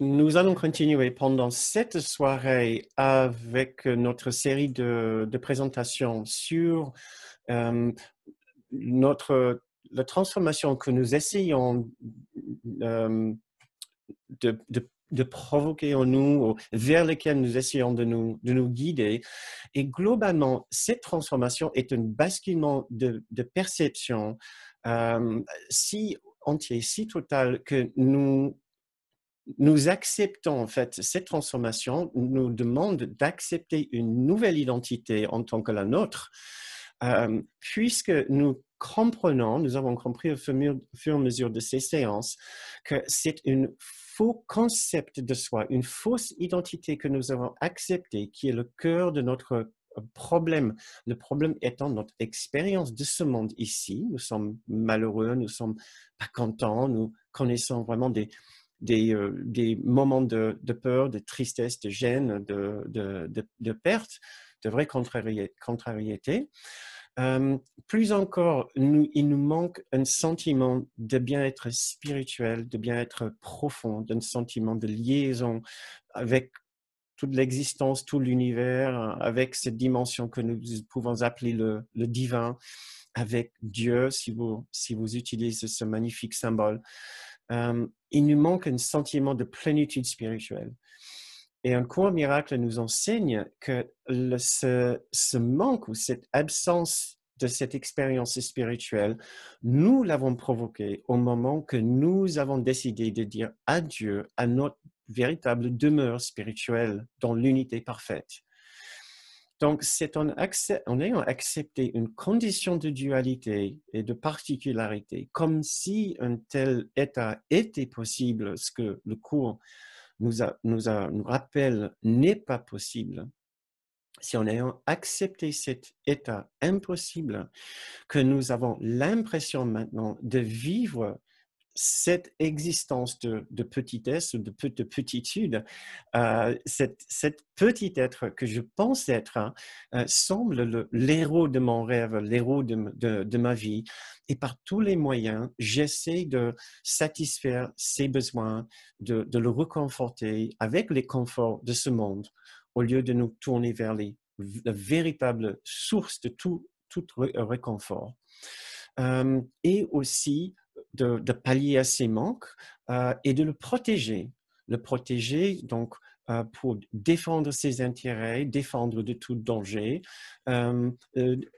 Nous allons continuer pendant cette soirée avec notre série de présentations sur euh, la transformation que nous essayons euh, de provoquer en nous, vers lesquelles nous essayons de nous guider. Et globalement, cette transformation est un basculement de perception si entier, si total que nous acceptons en fait cette transformation, nous demande d'accepter une nouvelle identité en tant que la nôtre, puisque nous comprenons, nous avons compris au fur et à mesure de ces séances, que c'est un faux concept de soi, une fausse identité que nous avons acceptée, qui est le cœur de notre problème. Le problème étant notre expérience de ce monde ici. Nous sommes malheureux, nous sommes pas contents, nous connaissons vraiment des moments de peur, de tristesse, de gêne, de perte, de vraie contrariété. Plus encore, il nous manque un sentiment de bien-être spirituel, de bien-être profond, d'un sentiment de liaison avec toute l'existence, tout l'univers, avec cette dimension que nous pouvons appeler le divin, avec Dieu, si vous utilisez ce magnifique symbole. Il nous manque un sentiment de plénitude spirituelle. Et un cours miracle nous enseigne que ce manque ou cette absence de cette expérience spirituelle, nous l'avons provoqué au moment que nous avons décidé de dire adieu à notre véritable demeure spirituelle dans l'unité parfaite. Donc, c'est en ayant accepté une condition de dualité et de particularité, comme si un tel état était possible, ce que le cours nous rappelle n'est pas possible. Si en ayant accepté cet état impossible, que nous avons l'impression maintenant de vivre cette existence de petitesse, de petitude, cette petit être que je pense être, semble l'héros de mon rêve, l'héros de ma vie. Et par tous les moyens, j'essaie de satisfaire ses besoins, de le reconforter avec les conforts de ce monde, au lieu de nous tourner vers la véritable source de tout réconfort. Et aussi de pallier à ses manques et de le protéger. Le protéger, donc, pour défendre ses intérêts, défendre de tout danger,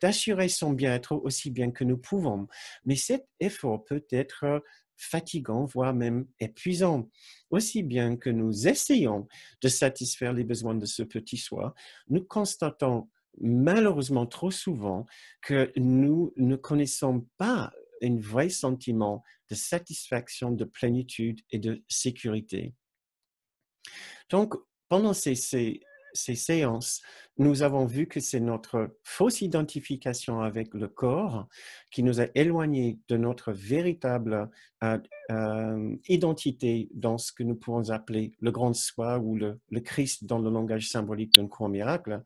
d'assurer son bien-être aussi bien que nous pouvons. Mais cet effort peut être fatigant, voire même épuisant. Aussi bien que nous essayons de satisfaire les besoins de ce petit soi, nous constatons malheureusement trop souvent que nous ne connaissons pas un vrai sentiment de satisfaction, de plénitude et de sécurité. Donc, pendant ces séances, nous avons vu que c'est notre fausse identification avec le corps qui nous a éloignés de notre véritable identité dans ce que nous pouvons appeler le grand soi ou le Christ dans le langage symbolique d'un cours miracle.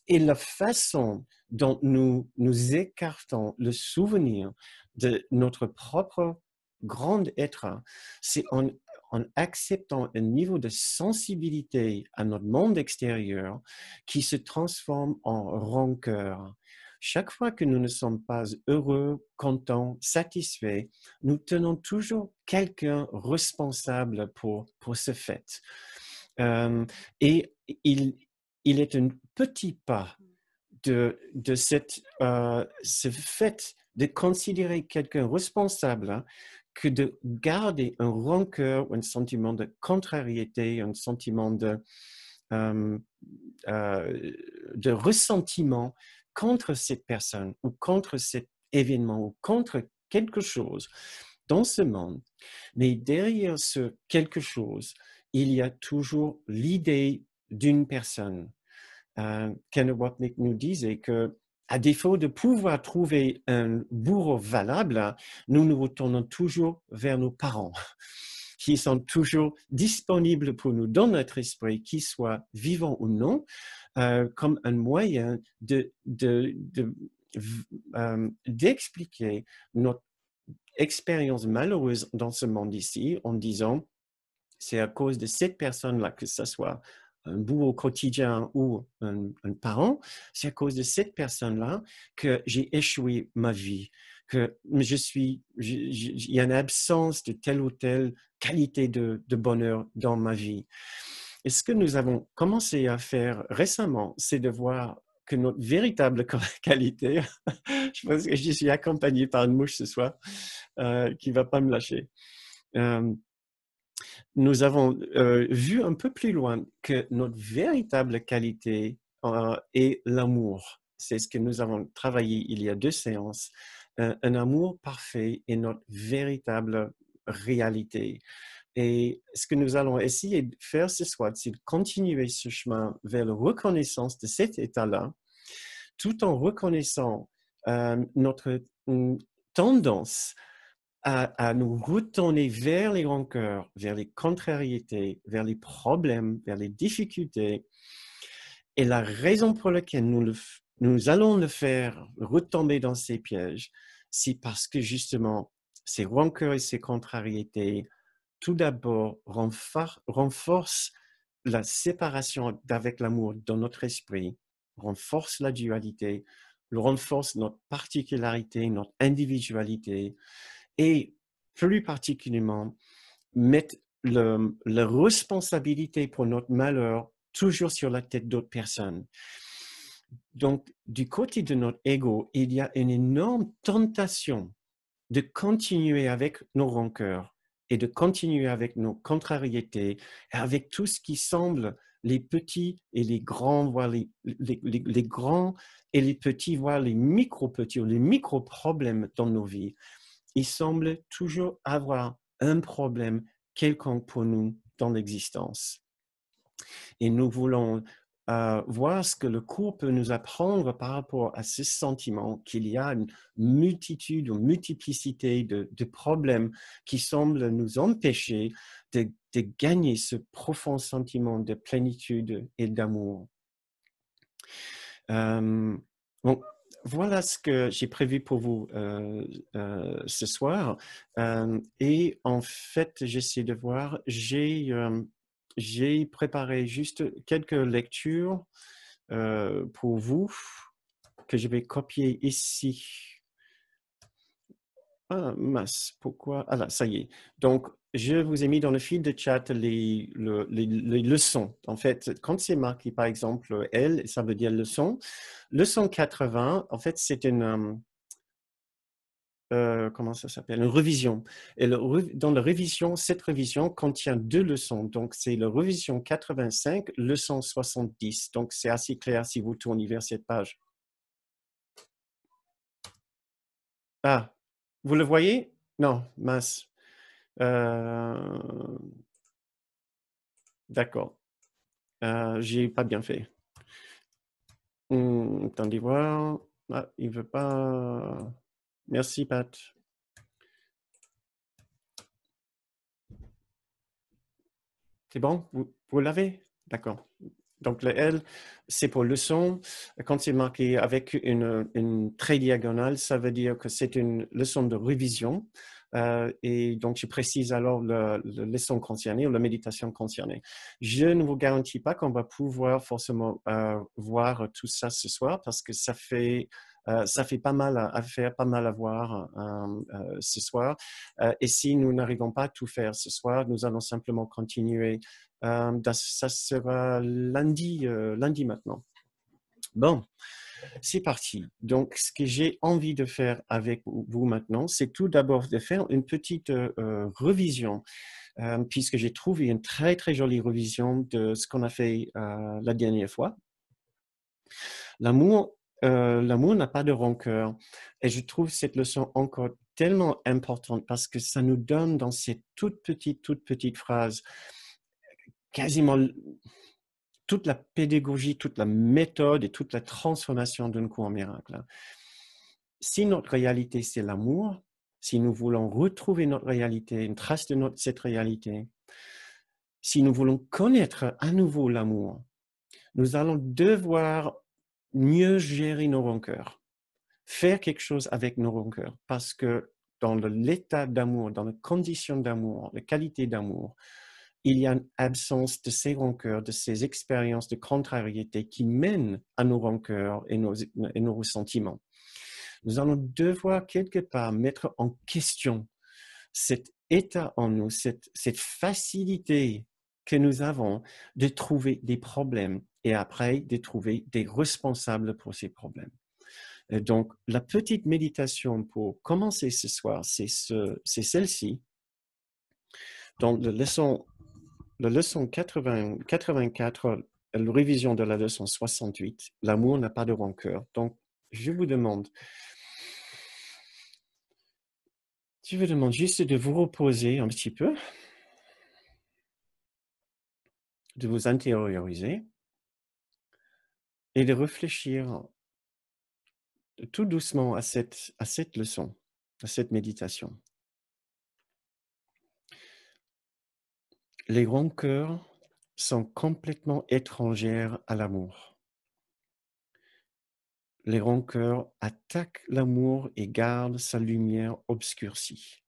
Et la façon dont nous écartons le souvenir de notre propre grand être, c'est en acceptant un niveau de sensibilité à notre monde extérieur qui se transforme en rancœur. Chaque fois que nous ne sommes pas heureux, contents, satisfaits, nous tenons toujours quelqu'un responsable pour ce fait. Et il est un petit pas de ce fait de considérer quelqu'un responsable, hein, que de garder un rancœur, un sentiment de contrariété, un sentiment euh, de ressentiment contre cette personne ou contre cet événement ou contre quelque chose dans ce monde. Mais derrière ce quelque chose, il y a toujours l'idée d'une personne. Kenneth Wapnick nous disait que, à défaut de pouvoir trouver un bourreau valable, nous nous retournons toujours vers nos parents, qui sont toujours disponibles pour nous dans notre esprit, qu'ils soient vivants ou non, comme un moyen d'expliquer notre expérience malheureuse dans ce monde ici en disant c'est à cause de cette personne-là, que ce soit un bourreau quotidien ou un parent, c'est à cause de cette personne-là que j'ai échoué ma vie, que il y a une absence de telle ou telle qualité de bonheur dans ma vie. Et ce que nous avons commencé à faire récemment, c'est de voir que notre véritable qualité, je pense que je suis accompagné par une mouche ce soir qui ne va pas me lâcher. Nous avons vu un peu plus loin que notre véritable qualité est l'amour. C'est ce que nous avons travaillé il y a 2 séances. Un amour parfait est notre véritable réalité. Et ce que nous allons essayer de faire ce soir, c'est de continuer ce chemin vers la reconnaissance de cet état-là, tout en reconnaissant notre tendance à nous retourner vers les rancœurs, vers les contrariétés, vers les problèmes, vers les difficultés. Et la raison pour laquelle nous allons le faire retomber dans ces pièges, c'est parce que justement, ces rancœurs et ces contrariétés, tout d'abord, renforcent la séparation d'avec l'amour dans notre esprit, renforcent la dualité, renforcent notre particularité, notre individualité, et plus particulièrement, mettre la responsabilité pour notre malheur toujours sur la tête d'autres personnes. Donc, du côté de notre ego, il y a une énorme tentation de continuer avec nos rancœurs et de continuer avec nos contrariétés, avec tout ce qui semble les petits et les grands, voire les grands et les petits, voire les micro-petits ou les micro-problèmes dans nos vies. Il semble toujours avoir un problème quelconque pour nous dans l'existence. Et nous voulons voir ce que le cours peut nous apprendre par rapport à ce sentiment qu'il y a une multitude ou multiplicité de problèmes qui semblent nous empêcher de gagner ce profond sentiment de plénitude et d'amour. Donc, voilà ce que j'ai prévu pour vous ce soir. Et en fait, j'essaie de voir, j'ai préparé juste quelques lectures pour vous que je vais copier ici. Ah, mince, pourquoi? Ah là, ça y est. Donc, je vous ai mis dans le fil de chat les leçons. En fait, quand c'est marqué, par exemple, L, ça veut dire leçon. Leçon 80, en fait, c'est une... comment ça s'appelle? Une révision. Et dans la révision, cette révision contient 2 leçons. Donc, c'est la révision 85, leçon 70. Donc, c'est assez clair si vous tournez vers cette page. Ah, vous le voyez? Non, mince. D'accord. J'ai pas bien fait. Attendez voir. Ah, il veut pas. Merci, Pat. C'est bon? Vous l'avez? D'accord. Donc, le L, c'est pour leçon. Quand c'est marqué avec une trait diagonale, ça veut dire que c'est une leçon de révision. Et donc, je précise alors la leçon concernée ou la méditation concernée. Je ne vous garantis pas qu'on va pouvoir forcément voir tout ça ce soir parce que ça fait pas mal à faire, pas mal à voir ce soir. Et si nous n'arrivons pas à tout faire ce soir, nous allons simplement continuer. Ça sera lundi maintenant. Bon, c'est parti. Donc, ce que j'ai envie de faire avec vous maintenant, c'est tout d'abord de faire une petite révision, puisque j'ai trouvé une très, très jolie révision de ce qu'on a fait la dernière fois. L'amour n'a pas de rancœur. Et je trouve cette leçon encore tellement importante parce que ça nous donne dans cette toute petite phrase quasiment toute la pédagogie, toute la méthode et toute la transformation d'un cours miracle. Si notre réalité, c'est l'amour, si nous voulons retrouver notre réalité, une trace de cette réalité, si nous voulons connaître à nouveau l'amour, nous allons devoir mieux gérer nos rancœurs, faire quelque chose avec nos rancœurs, parce que dans l'état d'amour, dans les conditions d'amour, la qualité d'amour, il y a une absence de ces rancœurs, de ces expériences de contrariété qui mènent à nos rancœurs et nos ressentiments. Nous allons devoir quelque part mettre en question cet état en nous, cette facilité que nous avons de trouver des problèmes et après de trouver des responsables pour ces problèmes. Et donc, la petite méditation pour commencer ce soir, c'est celle-ci. Dans la leçon 84, la révision de la leçon 68, l'amour n'a pas de rancœur. Donc, je vous demande juste de vous reposer un petit peu, de vous intérioriser et de réfléchir tout doucement à cette leçon, à cette méditation. Les rancœurs sont complètement étrangères à l'amour. Les rancœurs attaquent l'amour et gardent sa lumière obscurcie.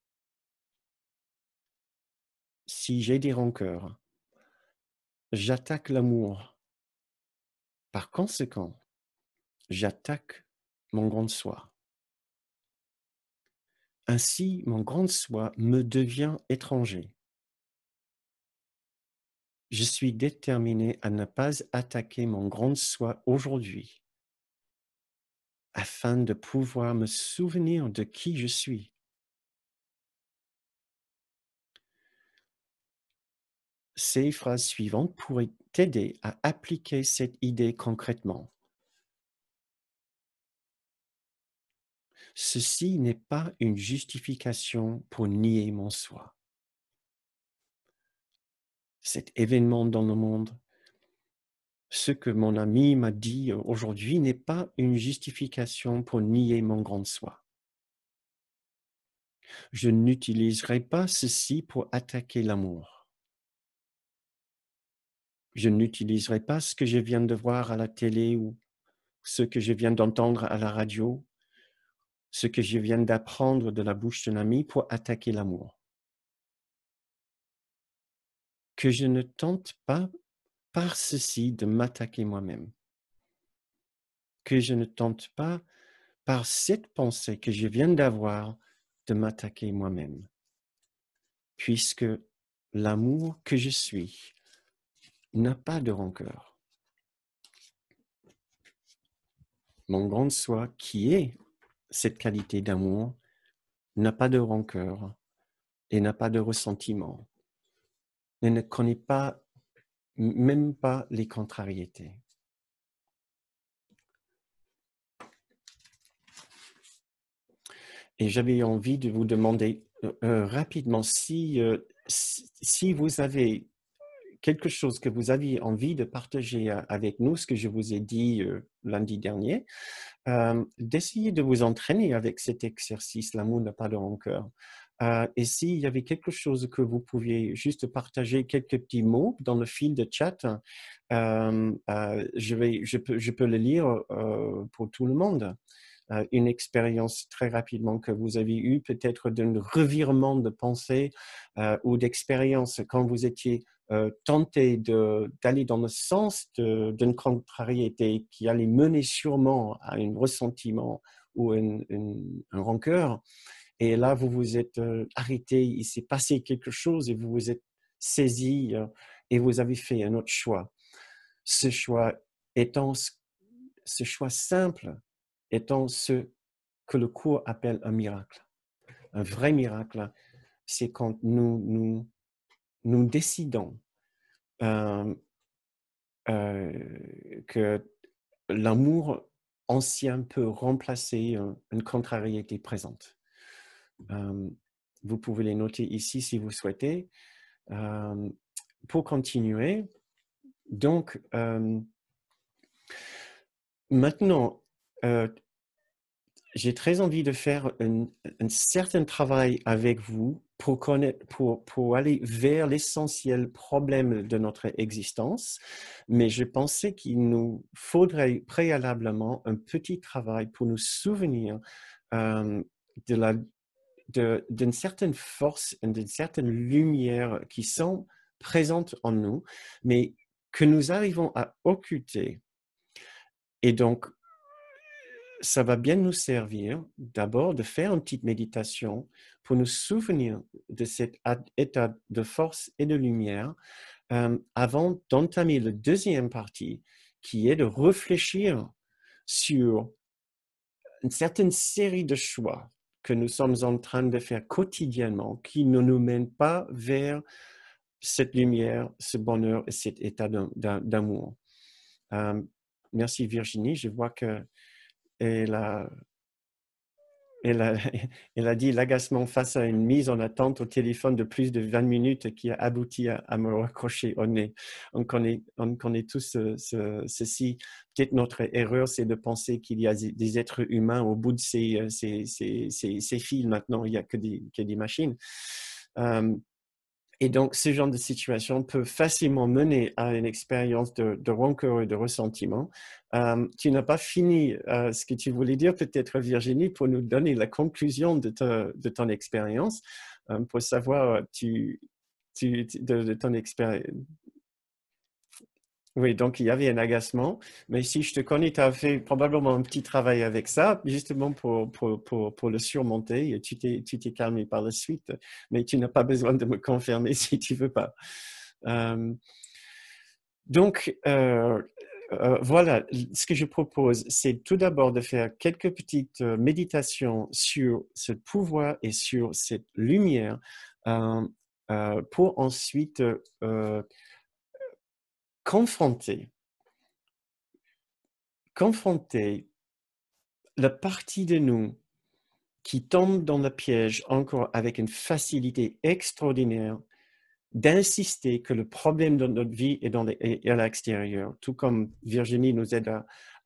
Si j'ai des rancœurs, j'attaque l'amour. Par conséquent, j'attaque mon grand soi. Ainsi, mon grand soi me devient étranger. Je suis déterminé à ne pas attaquer mon grand soi aujourd'hui, afin de pouvoir me souvenir de qui je suis. Ces phrases suivantes pourraient t'aider à appliquer cette idée concrètement. Ceci n'est pas une justification pour nier mon soi. Cet événement dans le monde, ce que mon ami m'a dit aujourd'hui n'est pas une justification pour nier mon grand soi. Je n'utiliserai pas ceci pour attaquer l'amour. Je n'utiliserai pas ce que je viens de voir à la télé ou ce que je viens d'entendre à la radio, ce que je viens d'apprendre de la bouche d'un ami pour attaquer l'amour. Que je ne tente pas par ceci de m'attaquer moi-même. Que je ne tente pas par cette pensée que je viens d'avoir de m'attaquer moi-même. Puisque l'amour que je suis n'a pas de rancœur. Mon grand soi, qui est cette qualité d'amour, n'a pas de rancœur et n'a pas de ressentiment. Et ne connaît pas, même pas les contrariétés. Et j'avais envie de vous demander rapidement si vous avez quelque chose que vous aviez envie de partager avec nous, ce que je vous ai dit lundi dernier, d'essayer de vous entraîner avec cet exercice, l'amour n'a pas de rancœur. Et s'il y avait quelque chose que vous pouviez juste partager, quelques petits mots dans le fil de chat, je peux le lire pour tout le monde. Une expérience très rapidement que vous avez eue, peut-être d'un revirement de pensée ou d'expérience quand vous étiez tenté d'aller dans le sens d'une contrariété qui allait mener sûrement à un ressentiment ou un rancœur. Et là, vous vous êtes arrêté, il s'est passé quelque chose et vous vous êtes saisi et vous avez fait un autre choix. Ce choix simple étant ce que le cours appelle un miracle. Un vrai miracle, c'est quand nous décidons que l'amour ancien peut remplacer une contrariété présente. Vous pouvez les noter ici si vous souhaitez. Pour continuer, donc, maintenant, j'ai très envie de faire un certain travail avec vous pour aller vers l'essentiel problème de notre existence, mais je pensais qu'il nous faudrait préalablement un petit travail pour nous souvenir d'une certaine force et d'une certaine lumière qui sont présente en nous, mais que nous arrivons à occulter. Et donc, ça va bien nous servir d'abord de faire une petite méditation pour nous souvenir de cet état de force et de lumière avant d'entamer la deuxième partie, qui est de réfléchir sur une certaine série de choix que nous sommes en train de faire quotidiennement, qui ne nous mènent pas vers cette lumière, ce bonheur et cet état d'amour. Merci Virginie, je vois qu'elle a, elle a, elle a dit l'agacement face à une mise en attente au téléphone de plus de 20 minutes qui a abouti à me raccrocher au nez. On connaît tous ceci. Peut-être notre erreur, c'est de penser qu'il y a des êtres humains au bout de ces fils maintenant, il n'y a que des machines. Et donc, ce genre de situation peut facilement mener à une expérience de rancœur et de ressentiment. Tu n'as pas fini ce que tu voulais dire, peut-être Virginie, pour nous donner la conclusion de ton expérience, pour savoir de ton expérience. Oui, donc il y avait un agacement, mais si je te connais, tu as fait probablement un petit travail avec ça, justement pour le surmonter, et tu t'es calmé par la suite, mais tu n'as pas besoin de me confirmer si tu veux pas. Donc, voilà, ce que je propose, c'est tout d'abord de faire quelques petites méditations sur ce pouvoir et sur cette lumière pour ensuite confronter la partie de nous qui tombe dans le piège encore avec une facilité extraordinaire d'insister que le problème de notre vie est à l'extérieur, tout comme Virginie nous aide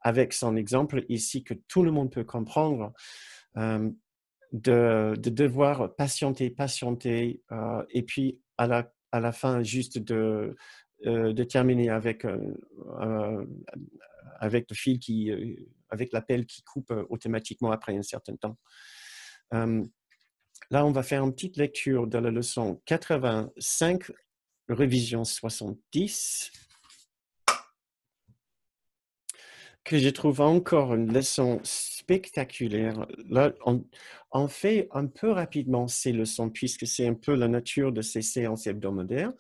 avec son exemple ici que tout le monde peut comprendre, de devoir patienter, et puis à la fin juste de terminer avec le fil avec l'appel qui coupe automatiquement après un certain temps. Là, on va faire une petite lecture de la leçon 85, révision 70, que je trouve encore une leçon spectaculaire. Là, on fait un peu rapidement ces leçons, puisque c'est un peu la nature de ces séances hebdomadaires.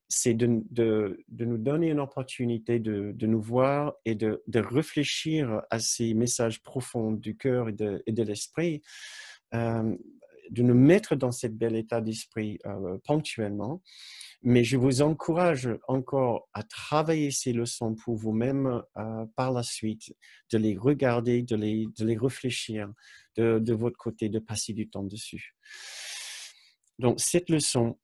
C'est de nous donner une opportunité de nous voir et de réfléchir à ces messages profonds du cœur et de l'esprit, de nous mettre dans cet bel état d'esprit ponctuellement. Mais je vous encourage encore à travailler ces leçons pour vous-même par la suite, de les regarder, de les réfléchir de votre côté, de passer du temps dessus. Donc, cette leçon,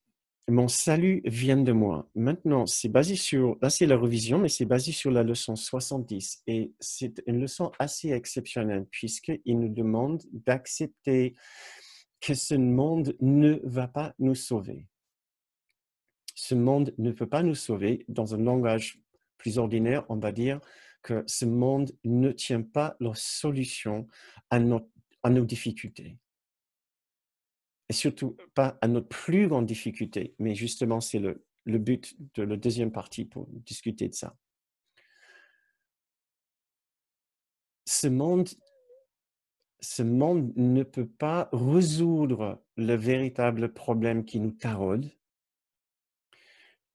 mon salut vient de moi. Maintenant, c'est basé sur, là c'est la révision, mais c'est basé sur la leçon 70. Et c'est une leçon assez exceptionnelle puisqu'il nous demande d'accepter que ce monde ne va pas nous sauver. Ce monde ne peut pas nous sauver. Dans un langage plus ordinaire, on va dire que ce monde ne tient pas la solution à nos difficultés. Et surtout pas à notre plus grande difficulté, mais justement, c'est le but de la deuxième partie pour discuter de ça. Ce monde ne peut pas résoudre le véritable problème qui nous taraude.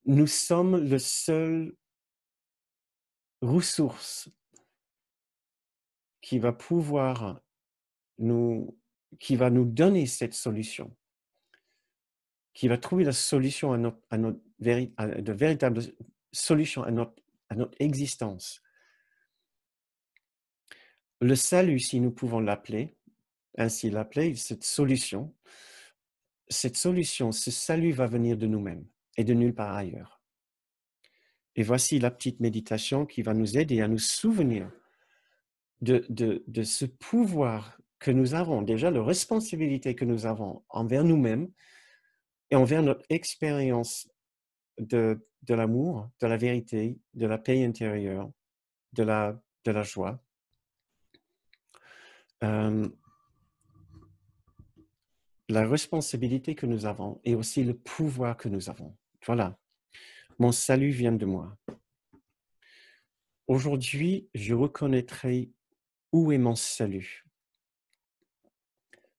Nous sommes le seul ressource qui va nous donner cette solution, qui va trouver la solution de véritables solutions à notre existence. Le salut, si nous pouvons l'appeler, ainsi l'appeler, cette solution, ce salut va venir de nous-mêmes et de nulle part ailleurs. Et voici la petite méditation qui va nous aider à nous souvenir de ce pouvoir que nous avons, déjà la responsabilité que nous avons envers nous-mêmes et envers notre expérience de l'amour, de la vérité, de la paix intérieure, de la joie. La responsabilité que nous avons et aussi le pouvoir que nous avons. Voilà, mon salut vient de moi. Aujourd'hui, je reconnaîtrai où est mon salut.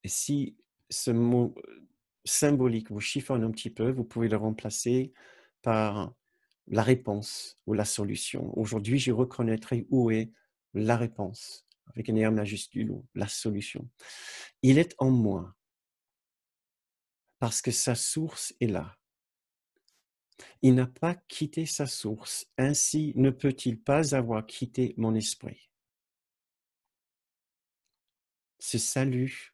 Et si ce mot symbolique vous chiffonne un petit peu, vous pouvez le remplacer par la réponse ou la solution. Aujourd'hui, je reconnaîtrai où est la réponse, avec un R majuscule, ou la solution. Il est en moi, parce que sa source est là. Il n'a pas quitté sa source, ainsi ne peut-il pas avoir quitté mon esprit. Ce salut,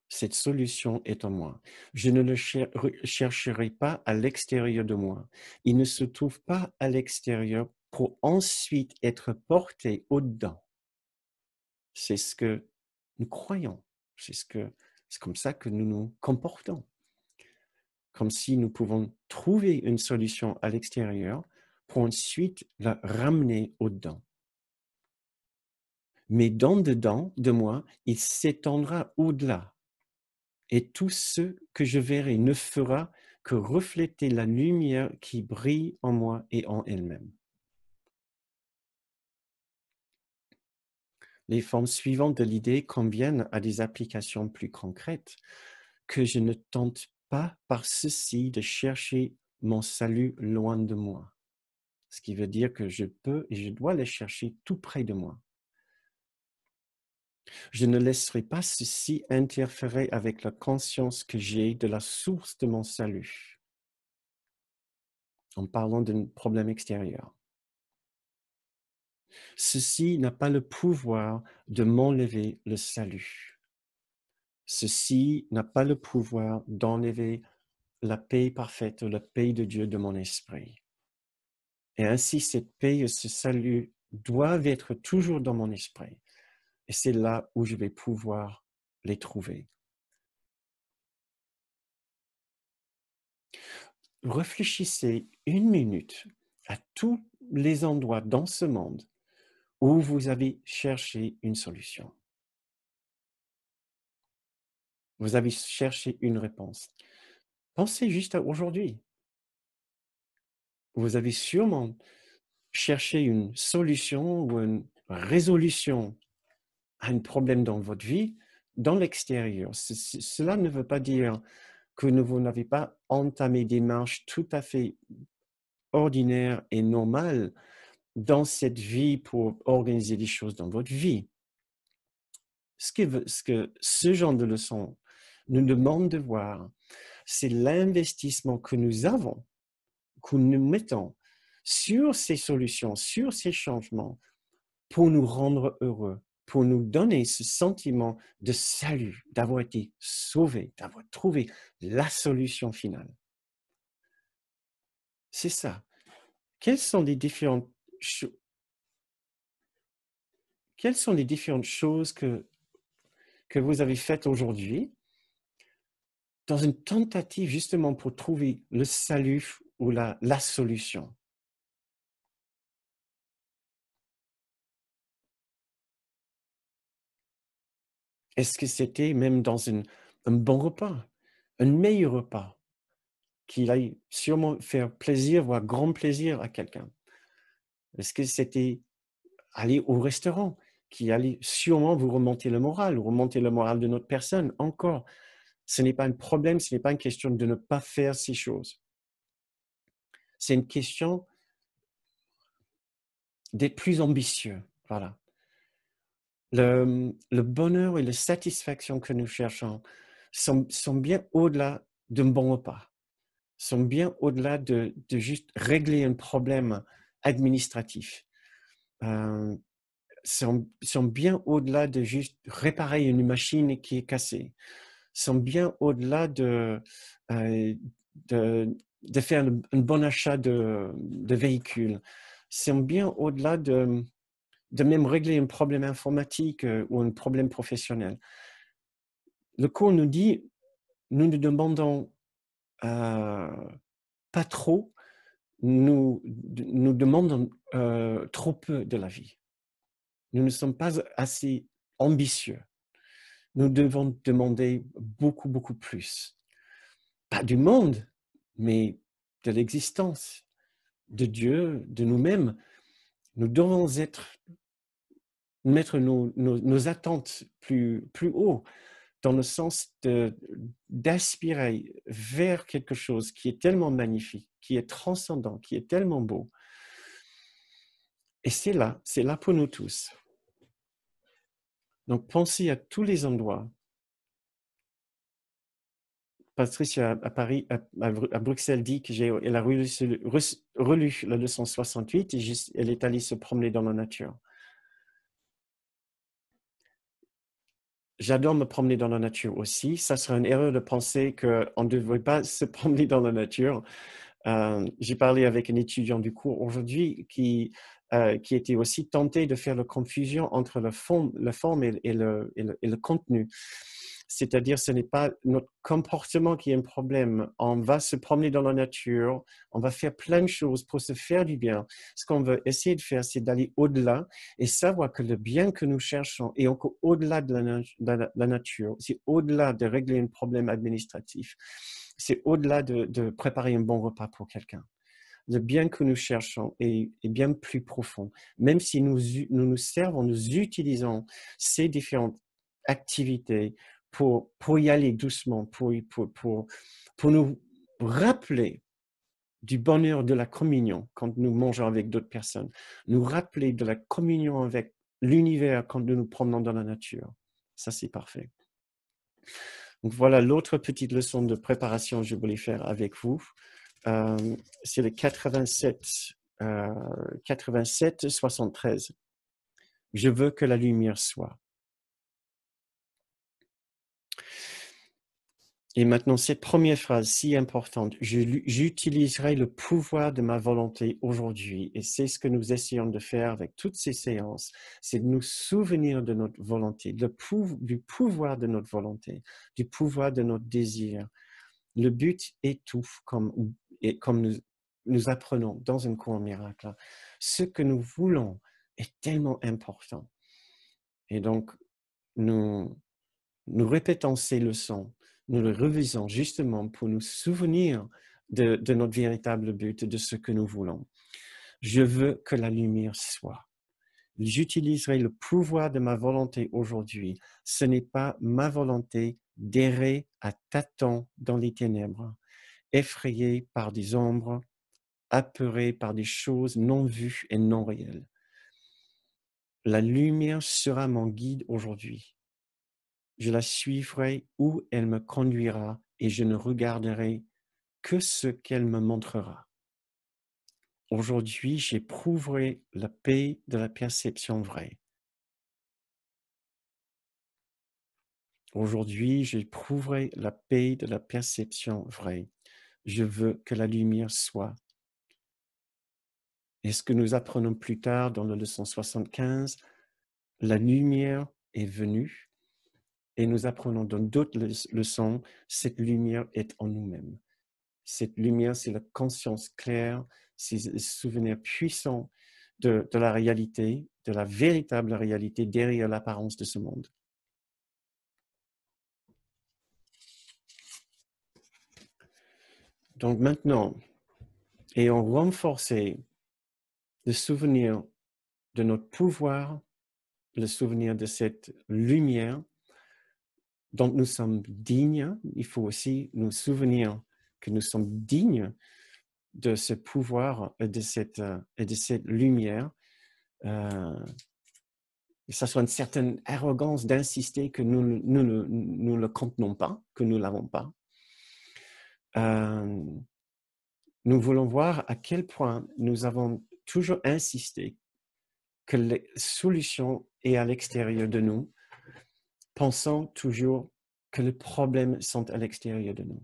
cette solution est en moi. Je ne le chercherai pas à l'extérieur de moi. Il ne se trouve pas à l'extérieur pour ensuite être porté au-dedans. C'est ce que nous croyons. C'est comme ça que nous nous comportons. Comme si nous pouvons trouver une solution à l'extérieur pour ensuite la ramener au-dedans. Mais dans dedans de moi, il s'étendra au-delà. Et tout ce que je verrai ne fera que refléter la lumière qui brille en moi et en elle-même. Les formes suivantes de l'idée conviennent à des applications plus concrètes, que je ne tente pas par ceci de chercher mon salut loin de moi. Ce qui veut dire que je peux et je dois le chercher tout près de moi. Je ne laisserai pas ceci interférer avec la conscience que j'ai de la source de mon salut, en parlant d'un problème extérieur. Ceci n'a pas le pouvoir de m'enlever le salut. Ceci n'a pas le pouvoir d'enlever la paix parfaite, la paix de Dieu de mon esprit. Et ainsi, cette paix et ce salut doivent être toujours dans mon esprit. Et c'est là où je vais pouvoir les trouver. Réfléchissez une minute à tous les endroits dans ce monde où vous avez cherché une solution. Vous avez cherché une réponse. Pensez juste à aujourd'hui. Vous avez sûrement cherché une solution ou une résolution à un problème dans votre vie dans l'extérieur. Cela ne veut pas dire que vous n'avez pas entamé des démarches tout à fait ordinaires et normales dans cette vie pour organiser des choses dans votre vie. Ce que ce genre de leçon nous demande de voir, c'est l'investissement que nous avons, que nous mettons sur ces solutions, sur ces changements, pour nous rendre heureux, pour nous donner ce sentiment de salut, d'avoir été sauvé, d'avoir trouvé la solution finale. C'est ça. Quelles sont les différentes choses que vous avez faites aujourd'hui dans une tentative justement pour trouver le salut ou la solution? Est-ce que c'était même dans un bon repas, un meilleur repas, qui allait sûrement faire plaisir, voire grand plaisir à quelqu'un? Est-ce que c'était aller au restaurant, qui allait sûrement vous remonter le moral, ou remonter le moral de notre personne? Encore, ce n'est pas un problème, ce n'est pas une question de ne pas faire ces choses. C'est une question d'être plus ambitieux. Voilà. Le bonheur et la satisfaction que nous cherchons sont bien au-delà d'un bon repas, sont bien au-delà de juste régler un problème administratif, sont bien au-delà de juste réparer une machine qui est cassée, sont bien au-delà de faire un bon achat de véhicules, sont bien au-delà de même régler un problème informatique ou un problème professionnel. Le cours nous dit, nous ne demandons pas trop, nous demandons trop peu de la vie. Nous ne sommes pas assez ambitieux. Nous devons demander beaucoup, beaucoup plus. Pas du monde, mais de l'existence de Dieu, de nous-mêmes. Nous devons mettre nos attentes plus haut, dans le sens d'aspirer vers quelque chose qui est tellement magnifique, qui est transcendant, qui est tellement beau. Et c'est là pour nous tous. Donc, pensez à tous les endroits. Patricia à Paris, à Bruxelles dit qu'elle a relu la leçon 68 et elle est allée se promener dans la nature. J'adore me promener dans la nature aussi. Ça serait une erreur de penser qu'on ne devrait pas se promener dans la nature. J'ai parlé avec un étudiant du cours aujourd'hui qui était aussi tenté de faire la confusion entre la forme et le contenu. C'est-à-dire, ce n'est pas notre comportement qui est un problème. On va se promener dans la nature, on va faire plein de choses pour se faire du bien. Ce qu'on veut essayer de faire, c'est d'aller au-delà et savoir que le bien que nous cherchons est encore au-delà de la nature. C'est au-delà de régler un problème administratif. C'est au-delà de préparer un bon repas pour quelqu'un. Le bien que nous cherchons est bien plus profond. Même si nous utilisons ces différentes activités pour y aller doucement, pour nous rappeler du bonheur de la communion quand nous mangeons avec d'autres personnes, nous rappeler de la communion avec l'univers quand nous nous promenons dans la nature. Ça, c'est parfait. Donc voilà l'autre petite leçon de préparation que je voulais faire avec vous. C'est le 87-73. Je veux que la lumière soit. Et maintenant, cette première phrase si importante, j'utiliserai le pouvoir de ma volonté aujourd'hui. Et c'est ce que nous essayons de faire avec toutes ces séances, c'est de nous souvenir de notre volonté, du pouvoir de notre volonté, du pouvoir de notre désir. Le but est tout, comme nous apprenons dans un cours miracle. Ce que nous voulons est tellement important. Et donc, nous répétons ces leçons, nous les revisons justement pour nous souvenir de notre véritable but, de ce que nous voulons. Je veux que la lumière soit. J'utiliserai le pouvoir de ma volonté aujourd'hui. Ce n'est pas ma volonté d'errer à tâtons dans les ténèbres, effrayé par des ombres, apeuré par des choses non vues et non réelles. La lumière sera mon guide aujourd'hui. Je la suivrai où elle me conduira et je ne regarderai que ce qu'elle me montrera. Aujourd'hui, j'éprouverai la paix de la perception vraie. Aujourd'hui, j'éprouverai la paix de la perception vraie. Je veux que la lumière soit. Et ce que nous apprenons plus tard dans la leçon 75, la lumière est venue et nous apprenons dans d'autres leçons, cette lumière est en nous-mêmes. Cette lumière, c'est la conscience claire, c'est le souvenir puissant de la réalité, de la véritable réalité derrière l'apparence de ce monde. Donc maintenant, ayons renforcé le souvenir de notre pouvoir, le souvenir de cette lumière dont nous sommes dignes. Il faut aussi nous souvenir que nous sommes dignes de ce pouvoir et de cette lumière. Ça soit une certaine arrogance d'insister que nous ne le contenons pas, que nous ne l'avons pas. Nous voulons voir à quel point nous avons toujours insisté que la solution est à l'extérieur de nous, pensant toujours que les problèmes sont à l'extérieur de nous.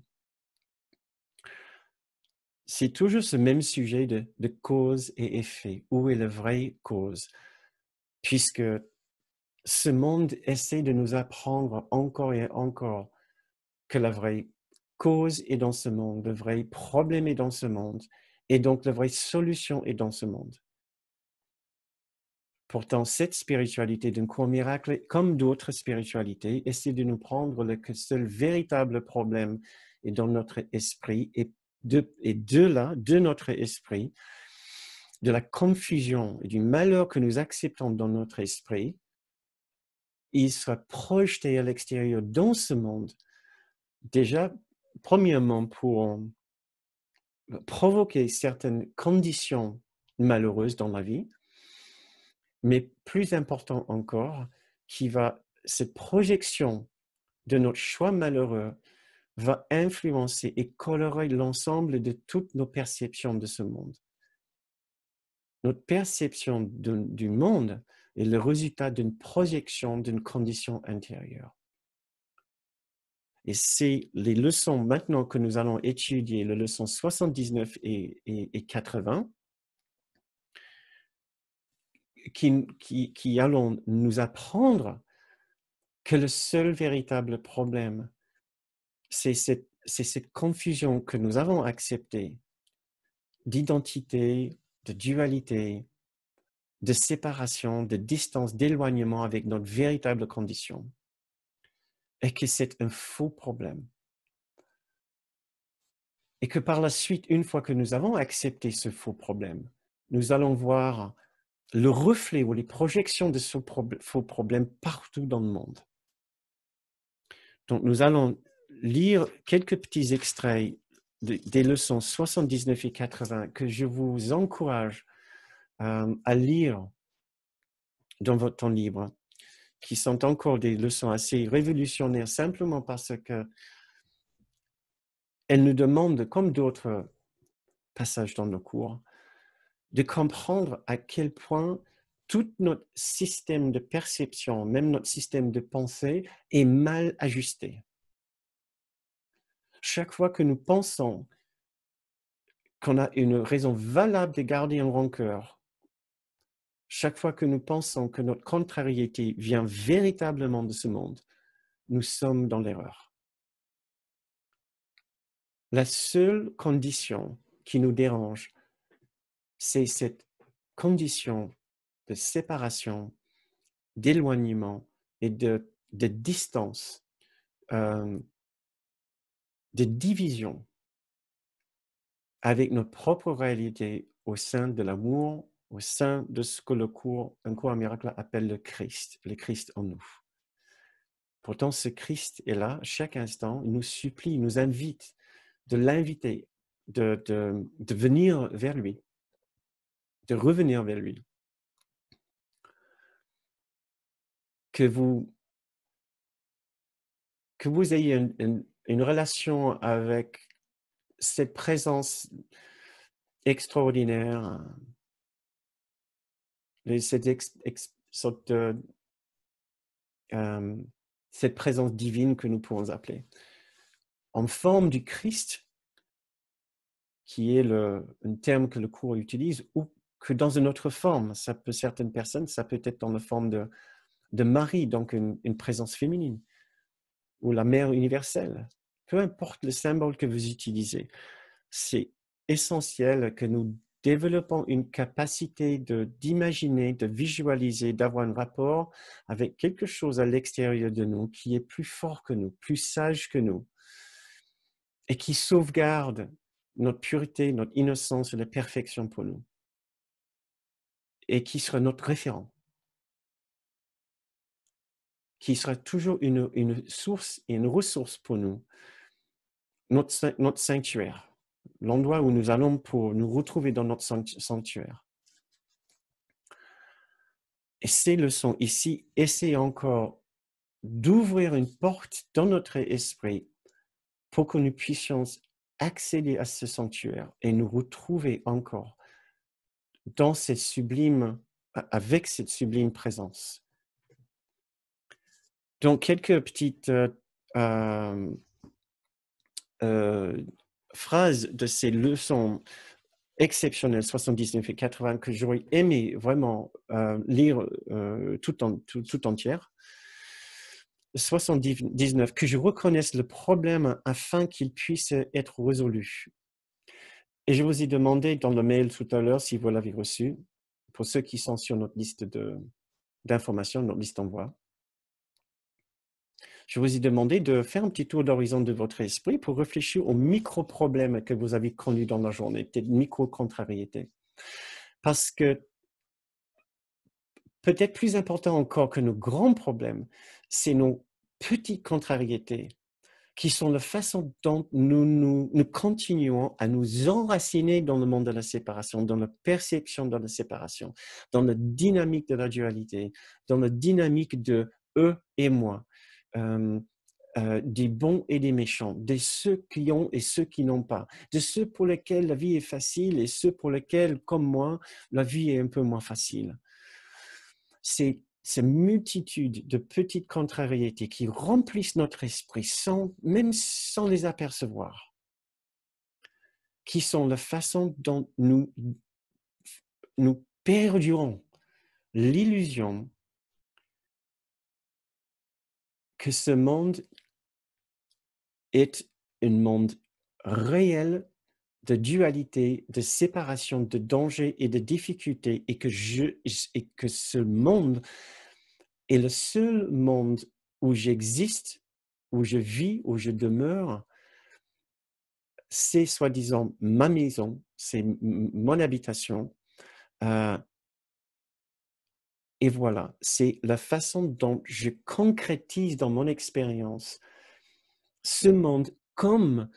C'est toujours ce même sujet de cause et effet. Où est la vraie cause? Puisque ce monde essaie de nous apprendre encore et encore que la vraie cause est dans ce monde, le vrai problème est dans ce monde, et donc la vraie solution est dans ce monde. Pourtant, cette spiritualité d'un cours miracle, comme d'autres spiritualités, essaie de nous prendre que le seul véritable problème est dans notre esprit et et de là, de notre esprit, de la confusion et du malheur que nous acceptons dans notre esprit, il sera projeté à l'extérieur dans ce monde, déjà, premièrement, pour provoquer certaines conditions malheureuses dans la vie, mais plus important encore, cette projection de notre choix malheureux va influencer et colorer l'ensemble de toutes nos perceptions de ce monde. Notre perception du monde est le résultat d'une projection d'une condition intérieure. Et c'est les leçons maintenant que nous allons étudier, les leçons 79 et 80, qui allons nous apprendre que le seul véritable problème, c'est cette confusion que nous avons acceptée d'identité, de dualité, de séparation, de distance, d'éloignement avec notre véritable condition. Et que c'est un faux problème. Et que par la suite, une fois que nous avons accepté ce faux problème, nous allons voir le reflet ou les projections de ce faux problème partout dans le monde. Donc, nous allons lire quelques petits extraits des leçons 79 et 80 que je vous encourage à lire dans votre temps libre, qui sont encore des leçons assez révolutionnaires, simplement parce que elles nous demandent, comme d'autres passages dans nos cours, de comprendre à quel point tout notre système de perception, même notre système de pensée, est mal ajusté. Chaque fois que nous pensons qu'on a une raison valable de garder une rancœur, chaque fois que nous pensons que notre contrariété vient véritablement de ce monde, nous sommes dans l'erreur. La seule condition qui nous dérange, c'est cette condition de séparation, d'éloignement et de distance, de division avec notre propre réalité au sein de l'amour, au sein de ce que un cours miracle appelle le Christ en nous. Pourtant, ce Christ est là, chaque instant, il nous supplie, il nous invite, de l'inviter, de venir vers lui, de revenir vers lui. Que vous ayez une relation avec cette présence extraordinaire, cette présence divine que nous pouvons appeler, en forme du Christ, qui est un terme que le cours utilise, ou que dans une autre forme. Certaines personnes, ça peut être dans la forme de Marie, donc une présence féminine, ou la mère universelle. Peu importe le symbole que vous utilisez, c'est essentiel que nous développons une capacité d'imaginer, de visualiser, d'avoir un rapport avec quelque chose à l'extérieur de nous qui est plus fort que nous, plus sage que nous, et qui sauvegarde notre pureté, notre innocence et la perfection pour nous, et qui sera notre référent, qui sera toujours une source et une ressource pour nous, notre sanctuaire, l'endroit où nous allons pour nous retrouver dans notre sanctuaire. Et ces leçons ici essaient encore d'ouvrir une porte dans notre esprit pour que nous puissions accéder à ce sanctuaire et nous retrouver encore dans cette avec cette sublime présence. Donc, quelques petites phrases de ces leçons exceptionnelles 79 et 80 que j'aurais aimé vraiment lire tout entière. 79, que je reconnaisse le problème afin qu'il puisse être résolu. Et je vous ai demandé dans le mail tout à l'heure si vous l'avez reçu, pour ceux qui sont sur notre liste d'informations, notre liste d'envoi. Je vous ai demandé de faire un petit tour d'horizon de votre esprit pour réfléchir aux micro-problèmes que vous avez connus dans la journée, peut-être micro-contrariétés. Parce que peut-être plus important encore que nos grands problèmes, c'est nos petites contrariétés qui sont la façon dont nous continuons à nous enraciner dans le monde de la séparation, dans la perception de la séparation, dans la dynamique de la dualité, dans la dynamique de eux et moi, des bons et des méchants, de ceux qui ont et ceux qui n'ont pas, de ceux pour lesquels la vie est facile et ceux pour lesquels, comme moi, la vie est un peu moins facile. C'est cette multitude de petites contrariétés qui remplissent notre esprit même sans les apercevoir, qui sont la façon dont nous perdurons l'illusion que ce monde est un monde réel de dualité, de séparation, de danger et de difficulté, et que ce monde est le seul monde où j'existe, où je vis, où je demeure. C'est soi-disant ma maison, c'est mon habitation. Et voilà, c'est la façon dont je concrétise dans mon expérience ce monde comme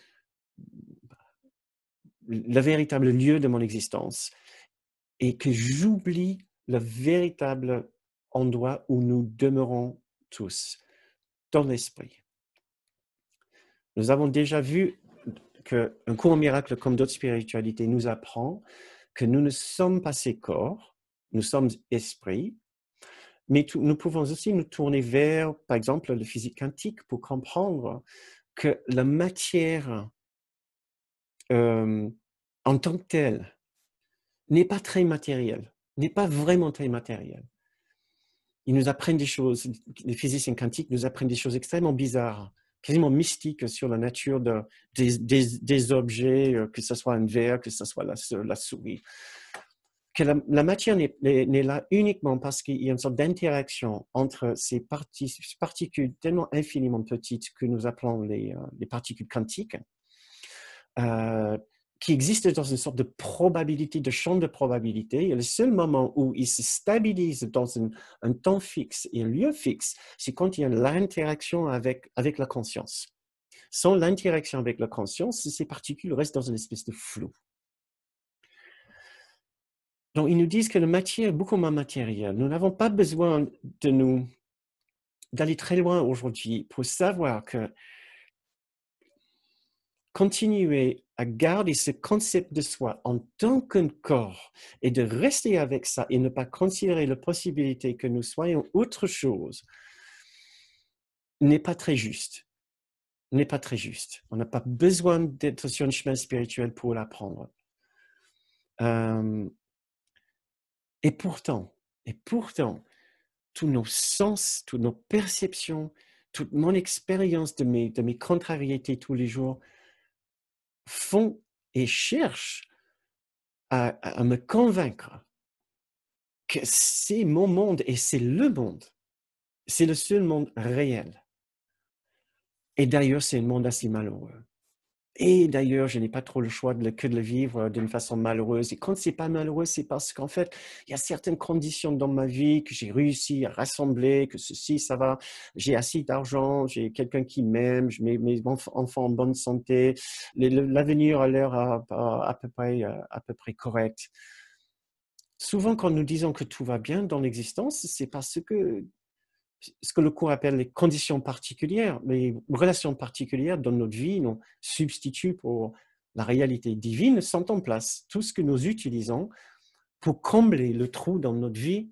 le véritable lieu de mon existence, et que j'oublie le véritable endroit où nous demeurons tous, dans l'esprit. Nous avons déjà vu qu'un cours miracle comme d'autres spiritualités nous apprend que nous ne sommes pas ces corps, nous sommes esprits, mais nous pouvons aussi nous tourner vers, par exemple, la physique quantique pour comprendre que la matière en tant que telle n'est pas très matérielle, n'est pas vraiment très matérielle. Ils nous apprennent des choses, les physiciens quantiques nous apprennent des choses extrêmement bizarres, quasiment mystiques sur la nature des objets, que ce soit un verre, que ce soit la souris. Que la matière n'est là uniquement parce qu'il y a une sorte d'interaction entre ces particules tellement infiniment petites que nous appelons les particules quantiques, qui existent dans une sorte de probabilité, de champ de probabilité. Et le seul moment où ils se stabilisent dans un temps fixe et un lieu fixe, c'est quand il y a l'interaction avec la conscience. Sans l'interaction avec la conscience, ces particules restent dans une espèce de flou. Donc, ils nous disent que la matière est beaucoup moins matérielle. Nous n'avons pas besoin d'aller très loin aujourd'hui pour savoir que continuer à garder ce concept de soi en tant qu'un corps et de rester avec ça et ne pas considérer la possibilité que nous soyons autre chose n'est pas très juste. N'est pas très juste. On n'a pas besoin d'être sur un chemin spirituel pour l'apprendre. Et pourtant, tous nos sens, toutes nos perceptions, toute mon expérience de mes contrariétés tous les jours font et cherchent à me convaincre que c'est mon monde et c'est le monde. C'est le seul monde réel. Et d'ailleurs, c'est un monde assez malheureux. Et d'ailleurs, je n'ai pas trop le choix que de le vivre d'une façon malheureuse. Et quand c'est pas malheureux, c'est parce qu'en fait, il y a certaines conditions dans ma vie que j'ai réussi à rassembler, que ceci, ça va, j'ai assez d'argent, j'ai quelqu'un qui m'aime, mes enfants en bonne santé, l'avenir a l'air à peu près correct. Souvent, quand nous disons que tout va bien dans l'existence, c'est parce que ce que le cours appelle les conditions particulières, les relations particulières dans notre vie, nos substituts pour la réalité divine sont en place. Tout ce que nous utilisons pour combler le trou dans notre vie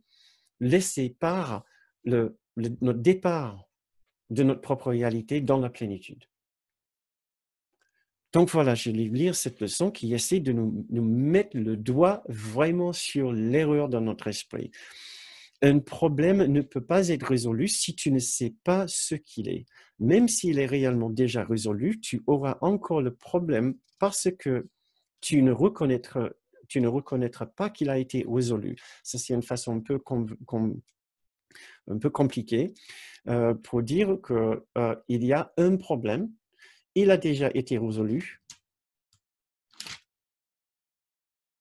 laissé par notre départ de notre propre réalité dans la plénitude. Donc voilà, je vais lire cette leçon qui essaie de nous mettre le doigt vraiment sur l'erreur dans notre esprit. Un problème ne peut pas être résolu si tu ne sais pas ce qu'il est. Même s'il est réellement déjà résolu, tu auras encore le problème parce que tu ne reconnaîtras pas qu'il a été résolu. Ça, c'est une façon un peu un peu compliqué, pour dire qu'il y a un problème, il a déjà été résolu.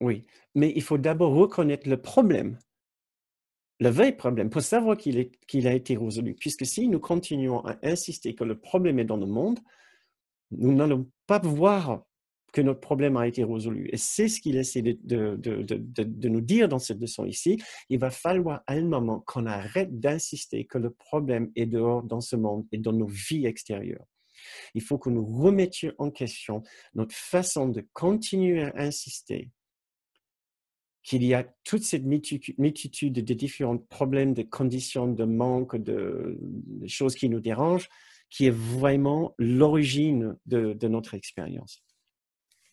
Oui, mais il faut d'abord reconnaître le problème, le vrai problème, pour savoir qu'il a été résolu. Puisque si nous continuons à insister que le problème est dans le monde, nous n'allons pas voir que notre problème a été résolu. Et c'est ce qu'il essaie de nous dire dans cette leçon ici. Il va falloir à un moment qu'on arrête d'insister que le problème est dehors dans ce monde et dans nos vies extérieures. Il faut que nous remettions en question notre façon de continuer à insister qu'il y a toute cette multitude de différents problèmes, de conditions, de manque, de choses qui nous dérangent, qui est vraiment l'origine de notre expérience.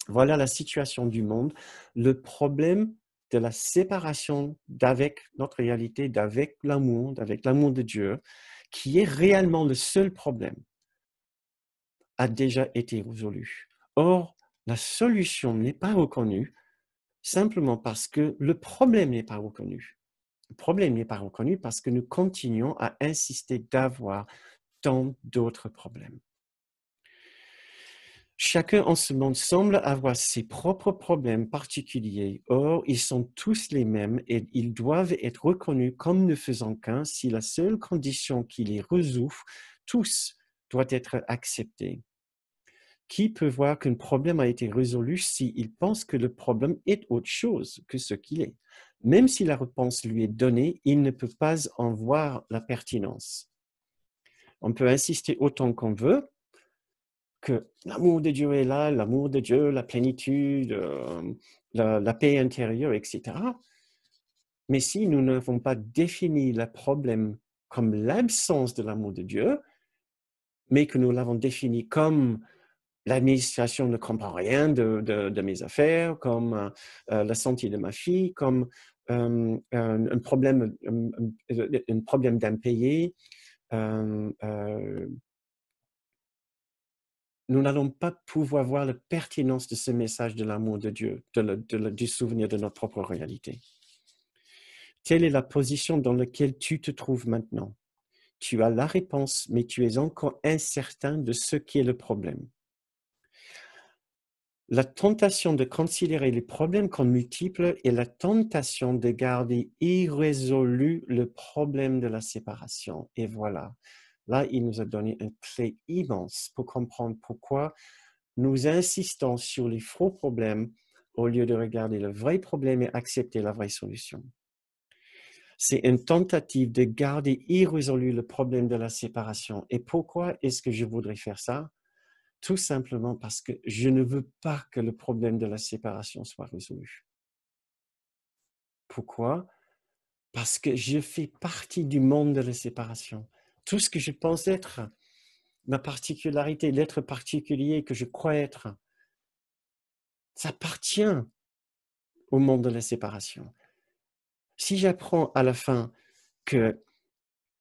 Voilà la situation du monde. Le problème de la séparation d'avec notre réalité, d'avec l'amour de Dieu, qui est réellement le seul problème, a déjà été résolu. Or, la solution n'est pas reconnue simplement parce que le problème n'est pas reconnu. Le problème n'est pas reconnu parce que nous continuons à insister d'avoir tant d'autres problèmes. Chacun en ce monde semble avoir ses propres problèmes particuliers. Or, ils sont tous les mêmes et ils doivent être reconnus comme ne faisant qu'un si la seule condition qui les résout tous doit être acceptée. Qui peut voir qu'un problème a été résolu s'il pense que le problème est autre chose que ce qu'il est? Même si la réponse lui est donnée, il ne peut pas en voir la pertinence. On peut insister autant qu'on veut que l'amour de Dieu est là, l'amour de Dieu, la plénitude, la paix intérieure, etc. Mais si nous n'avons pas défini le problème comme l'absence de l'amour de Dieu, mais que nous l'avons défini comme l'administration ne comprend rien de mes affaires, comme la santé de ma fille, comme un problème d'impayé. Nous n'allons pas pouvoir voir la pertinence de ce message de l'amour de Dieu, du souvenir de notre propre réalité. Telle est la position dans laquelle tu te trouves maintenant. Tu as la réponse, mais tu es encore incertain de ce qui est le problème. La tentation de considérer les problèmes comme multiples est la tentation de garder irrésolu le problème de la séparation. Et voilà, là, il nous a donné une clé immense pour comprendre pourquoi nous insistons sur les faux problèmes au lieu de regarder le vrai problème et accepter la vraie solution. C'est une tentative de garder irrésolu le problème de la séparation. Et pourquoi est-ce que je voudrais faire ça? Tout simplement parce que je ne veux pas que le problème de la séparation soit résolu. Pourquoi? Parce que je fais partie du monde de la séparation. Tout ce que je pense être, ma particularité, l'être particulier que je crois être, ça appartient au monde de la séparation. Si j'apprends à la fin que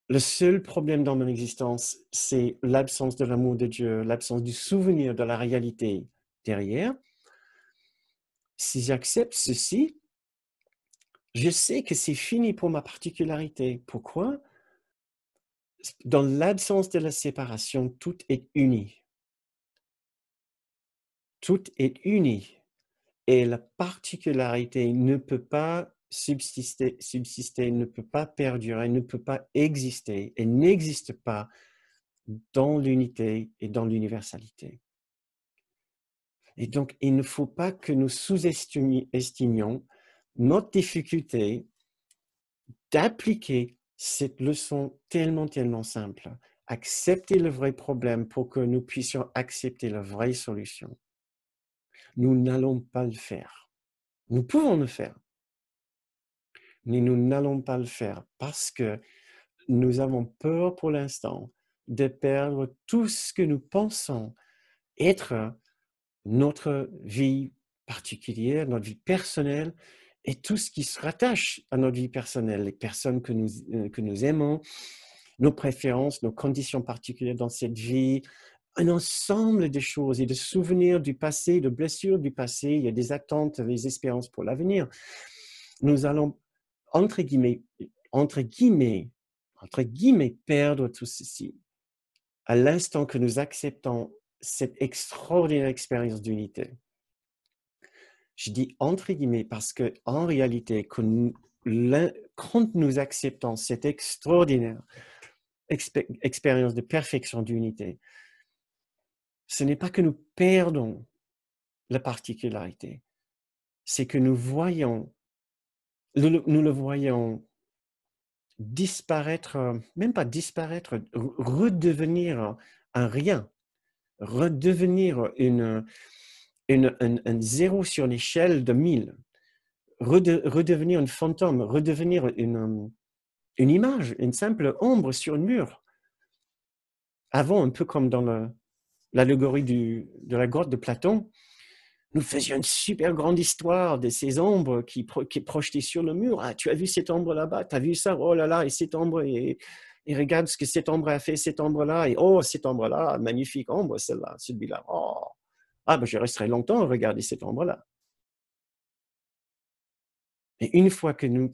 le seul problème dans mon existence, c'est l'absence de l'amour de Dieu, l'absence du souvenir de la réalité derrière, si j'accepte ceci, je sais que c'est fini pour ma particularité. Pourquoi? Dans l'absence de la séparation, tout est uni. Tout est uni. Et la particularité ne peut pas subsister, ne peut pas perdurer, ne peut pas exister et n'existe pas dans l'unité et dans l'universalité. Et donc, il ne faut pas que nous sous-estimions notre difficulté d'appliquer cette leçon tellement, tellement simple. Accepter le vrai problème pour que nous puissions accepter la vraie solution. Nous n'allons pas le faire. Nous pouvons le faire, mais nous n'allons pas le faire parce que nous avons peur pour l'instant de perdre tout ce que nous pensons être notre vie particulière, notre vie personnelle et tout ce qui se rattache à notre vie personnelle, les personnes que nous aimons, nos préférences, nos conditions particulières dans cette vie, un ensemble de choses et de souvenirs du passé, de blessures du passé, il y a des attentes, des espérances pour l'avenir. Nous allons, entre guillemets, entre guillemets, perdre tout ceci à l'instant que nous acceptons cette extraordinaire expérience d'unité. Je dis entre guillemets parce qu'en réalité, quand nous acceptons cette extraordinaire expérience de perfection d'unité, ce n'est pas que nous perdons la particularité, c'est que nous le voyons disparaître, même pas disparaître, redevenir un rien, redevenir un zéro sur l'échelle de 1000, redevenir un fantôme, redevenir une image, une simple ombre sur un mur. Avant, un peu comme dans l'allégorie de la grotte de Platon, nous faisions une super grande histoire de ces ombres qui projetaient sur le mur. Ah, tu as vu cette ombre là-bas, tu as vu ça, oh là là, et cette ombre, et regarde ce que cette ombre a fait, cette ombre-là, et oh, cette ombre-là, magnifique ombre, celle-là, celui-là. Oh. Ah, ben je resterai longtemps à regarder cette ombre-là. Et une fois que nous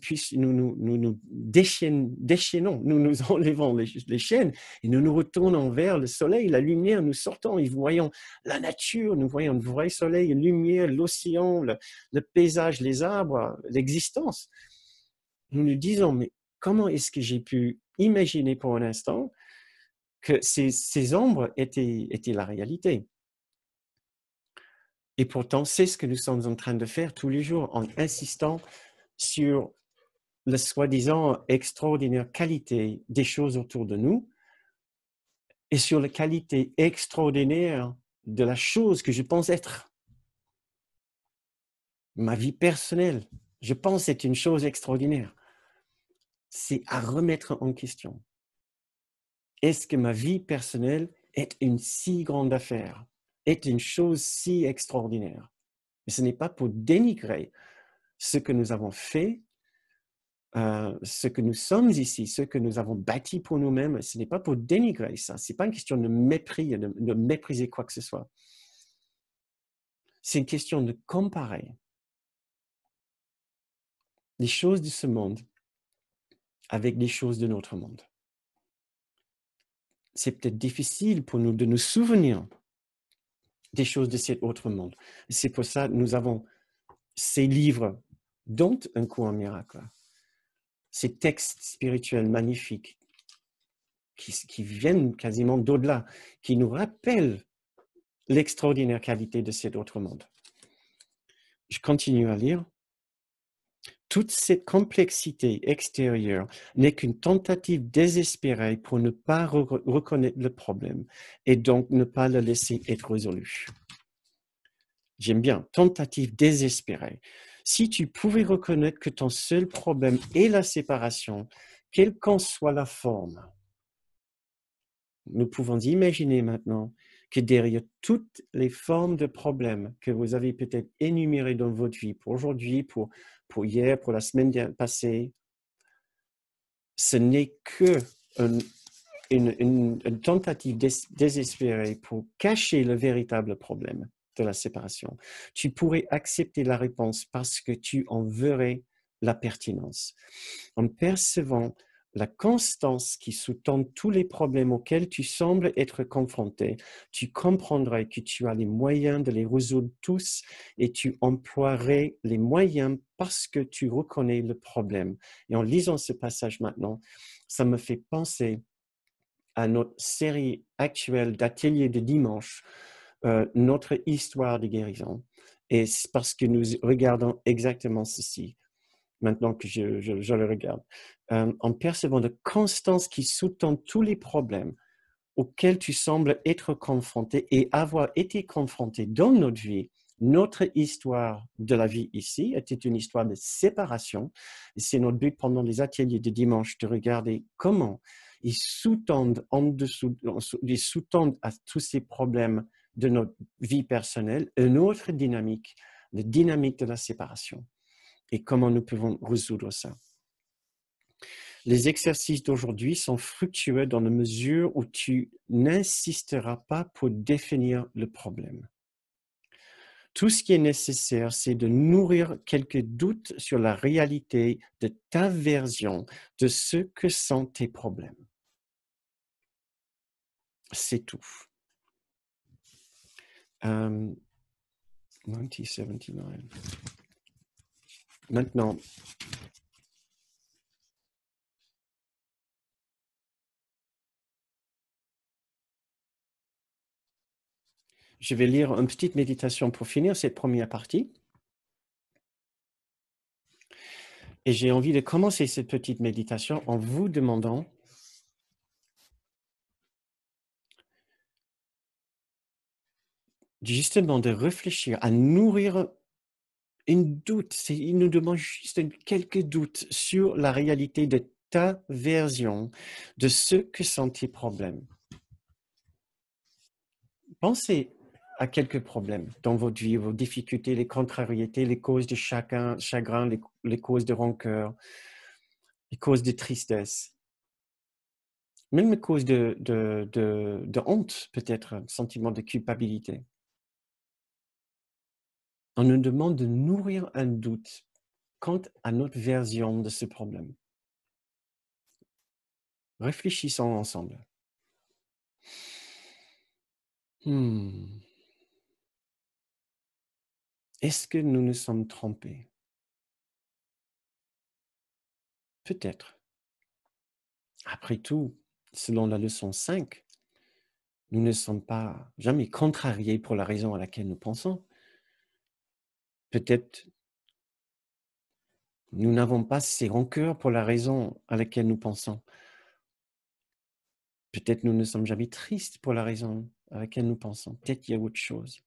déchaînons, nous enlevons les chaînes et nous nous retournons vers le soleil, la lumière, nous sortons et voyons la nature, nous voyons le vrai soleil, la lumière, l'océan, le paysage, les arbres, l'existence. Nous nous disons, mais comment est-ce que j'ai pu imaginer pour un instant que ces ombres étaient la réalité? Et pourtant, c'est ce que nous sommes en train de faire tous les jours en insistant sur la soi-disant extraordinaire qualité des choses autour de nous et sur la qualité extraordinaire de la chose que je pense être. Ma vie personnelle, je pense être une chose extraordinaire. C'est à remettre en question. Est-ce que ma vie personnelle est une si grande affaire, est une chose si extraordinaire? Mais ce n'est pas pour dénigrer ce que nous avons fait, ce que nous sommes ici, ce que nous avons bâti pour nous-mêmes, ce n'est pas pour dénigrer ça. Ce n'est pas une question de mépris, de mépriser quoi que ce soit. C'est une question de comparer les choses de ce monde avec les choses de notre monde. C'est peut-être difficile pour nous de nous souvenir des choses de cet autre monde. C'est pour ça que nous avons ces livres, dont Un cours en miracle, ces textes spirituels magnifiques qui viennent quasiment d'au-delà, qui nous rappellent l'extraordinaire qualité de cet autre monde. Je continue à lire. Toute cette complexité extérieure n'est qu'une tentative désespérée pour ne pas reconnaître le problème et donc ne pas le laisser être résolu. J'aime bien, tentative désespérée. Si tu pouvais reconnaître que ton seul problème est la séparation, quelle qu'en soit la forme, nous pouvons imaginer maintenant que derrière toutes les formes de problèmes que vous avez peut-être énumérées dans votre vie, pour aujourd'hui, pour hier, pour la semaine passée, ce n'est que une tentative désespérée pour cacher le véritable problème de la séparation. Tu pourrais accepter la réponse parce que tu en verrais la pertinence. En percevant la constance qui sous-tend tous les problèmes auxquels tu sembles être confronté, tu comprendrais que tu as les moyens de les résoudre tous et tu emploierais les moyens parce que tu reconnais le problème. Et en lisant ce passage maintenant, ça me fait penser à notre série actuelle d'ateliers de dimanche, notre histoire de guérison. Et c'est parce que nous regardons exactement ceci. Maintenant que je le regarde, en percevant la constance qui sous-tend tous les problèmes auxquels tu sembles être confronté et avoir été confronté dans notre vie. Notre histoire de la vie ici était une histoire de séparation. Et c'est notre but pendant les ateliers de dimanche de regarder comment ils sous-tendent à tous ces problèmes de notre vie personnelle une autre dynamique, la dynamique de la séparation. Et comment nous pouvons résoudre ça. Les exercices d'aujourd'hui sont fructueux dans la mesure où tu n'insisteras pas pour définir le problème. Tout ce qui est nécessaire, c'est de nourrir quelques doutes sur la réalité de ta version de ce que sont tes problèmes. C'est tout. 1979. Maintenant, je vais lire une petite méditation pour finir cette première partie. Et j'ai envie de commencer cette petite méditation en vous demandant justement de réfléchir, à nourrir une doute. Il nous demande juste quelques doutes sur la réalité de ta version de ce que sont tes problèmes. Pensez à quelques problèmes dans votre vie, vos difficultés, les contrariétés, les causes de chagrin, les causes de rancœur, les causes de tristesse, même les causes de honte, peut-être, un sentiment de culpabilité. On nous demande de nourrir un doute quant à notre version de ce problème. Réfléchissons ensemble. Est-ce que nous nous sommes trompés? Peut-être. Après tout, selon la leçon 5, nous ne sommes pas jamais contrariés pour la raison à laquelle nous pensons. Peut-être nous n'avons pas ces rancœurs pour la raison à laquelle nous pensons. Peut-être nous ne sommes jamais tristes pour la raison à laquelle nous pensons. Peut-être qu'il y a autre chose.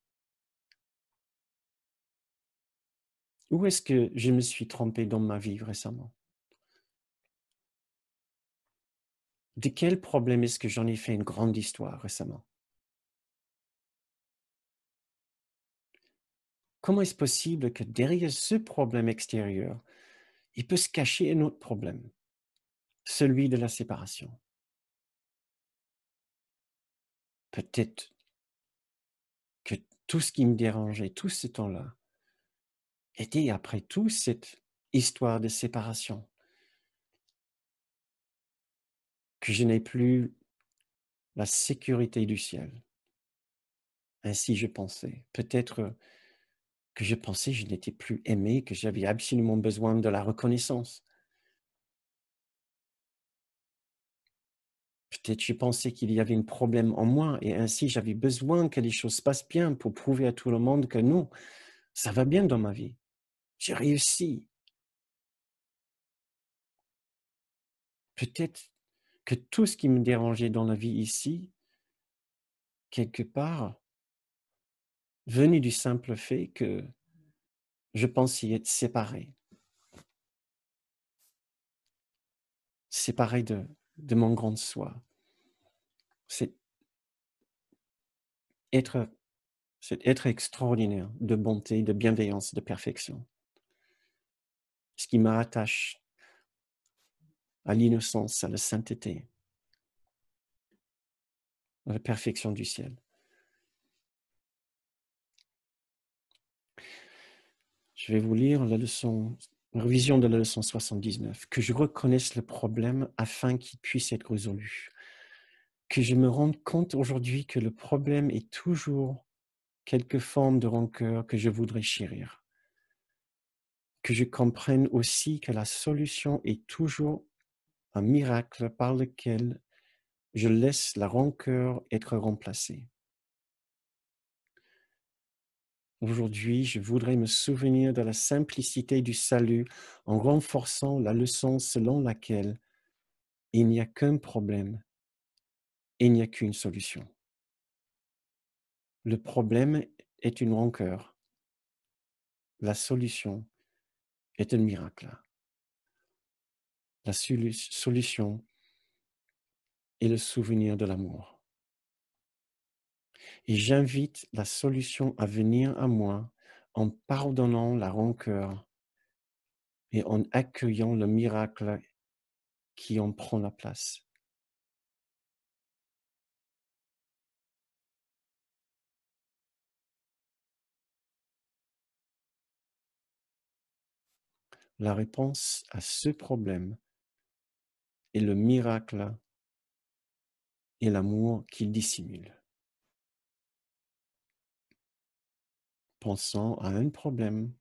Où est-ce que je me suis trompé dans ma vie récemment? De quel problème est-ce que j'en ai fait une grande histoire récemment? Comment est-ce possible que derrière ce problème extérieur, il peut se cacher un autre problème, celui de la séparation? Peut-être que tout ce qui me dérangeait tout ce temps-là était après tout cette histoire de séparation, que je n'ai plus la sécurité du ciel. Ainsi je pensais. Peut-être que je pensais que je n'étais plus aimé, que j'avais absolument besoin de la reconnaissance. Peut-être je pensais qu'il y avait un problème en moi et ainsi j'avais besoin que les choses se passent bien pour prouver à tout le monde que non, ça va bien dans ma vie. J'ai réussi. Peut-être que tout ce qui me dérangeait dans la vie ici, quelque part, venait du simple fait que je pensais être séparé. Séparé de mon grand soi. C'est être extraordinaire de bonté, de bienveillance, de perfection. Ce qui m'attache à l'innocence, à la sainteté, à la perfection du ciel. Je vais vous lire la leçon, une révision de la leçon 79. Que je reconnaisse le problème afin qu'il puisse être résolu. Que je me rende compte aujourd'hui que le problème est toujours quelque forme de rancœur que je voudrais chérir. Que je comprenne aussi que la solution est toujours un miracle par lequel je laisse la rancœur être remplacée. Aujourd'hui, je voudrais me souvenir de la simplicité du salut en renforçant la leçon selon laquelle il n'y a qu'un problème et il n'y a qu'une solution. Le problème est une rancœur. La solution est un miracle. La solution est le souvenir de l'amour. Et j'invite la solution à venir à moi en pardonnant la rancœur et en accueillant le miracle qui en prend la place. La réponse à ce problème est le miracle et l'amour qu'il dissimule. Pensons à un problème,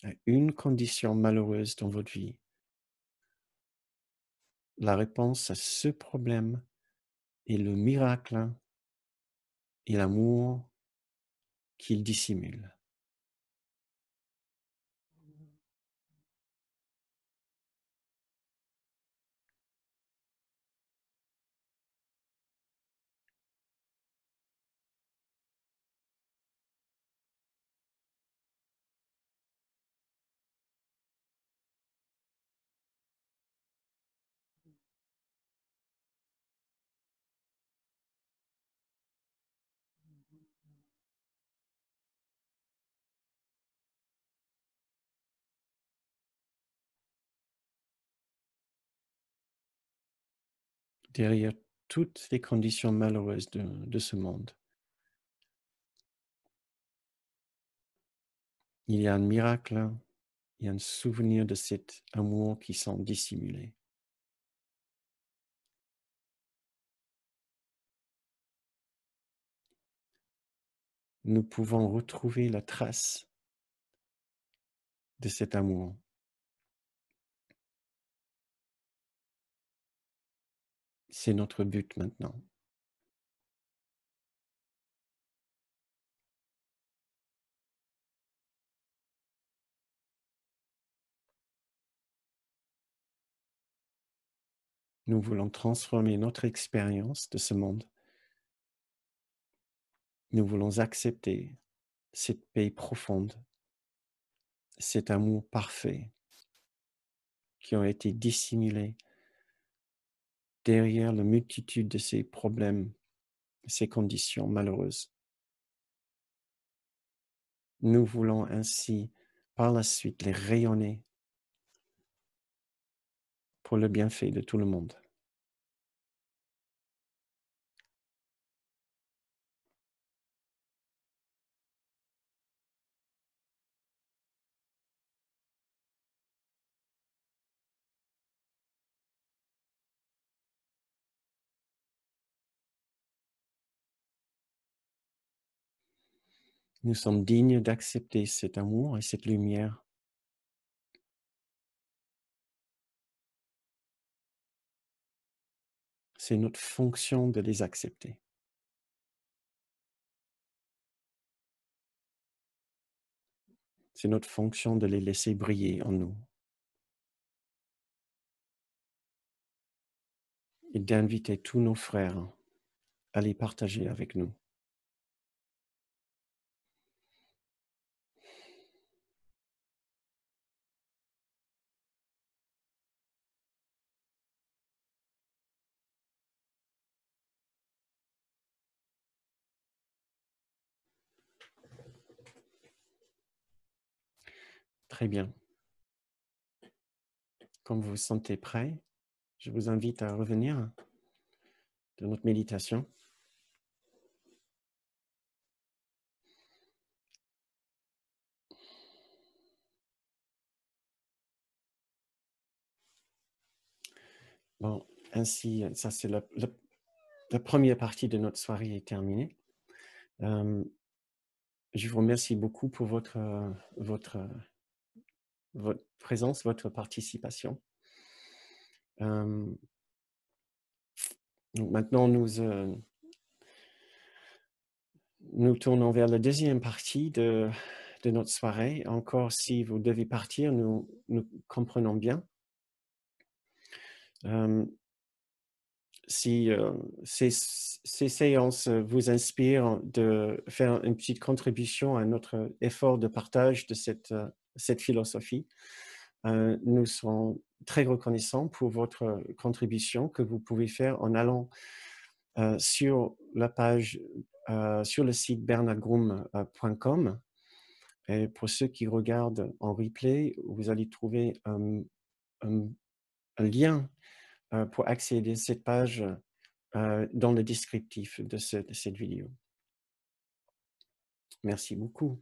à une condition malheureuse dans votre vie. La réponse à ce problème est le miracle et l'amour qu'il dissimule. Derrière toutes les conditions malheureuses de ce monde, il y a un miracle, il y a un souvenir de cet amour qui sont dissimulés. Nous pouvons retrouver la trace de cet amour. C'est notre but maintenant. Nous voulons transformer notre expérience de ce monde. Nous voulons accepter cette paix profonde, cet amour parfait qui ont été dissimulés derrière la multitude de ces problèmes, ces conditions malheureuses. Nous voulons ainsi, par la suite, les rayonner pour le bienfait de tout le monde. Nous sommes dignes d'accepter cet amour et cette lumière. C'est notre fonction de les accepter. C'est notre fonction de les laisser briller en nous et d'inviter tous nos frères à les partager avec nous. Très bien. Quand vous vous sentez prêt, je vous invite à revenir de notre méditation. Bon, ainsi, ça c'est la première partie de notre soirée est terminée. Je vous remercie beaucoup pour votre présence, votre participation. Donc maintenant, nous tournons vers la deuxième partie de notre soirée. Encore, si vous devez partir, nous comprenons bien. Si ces séances vous inspirent de faire une petite contribution à notre effort de partage de cette philosophie, nous serons très reconnaissants pour votre contribution que vous pouvez faire en allant sur la page, sur le site bernardgroom.com. Et pour ceux qui regardent en replay, vous allez trouver un lien pour accéder à cette page dans le descriptif de cette vidéo. Merci beaucoup.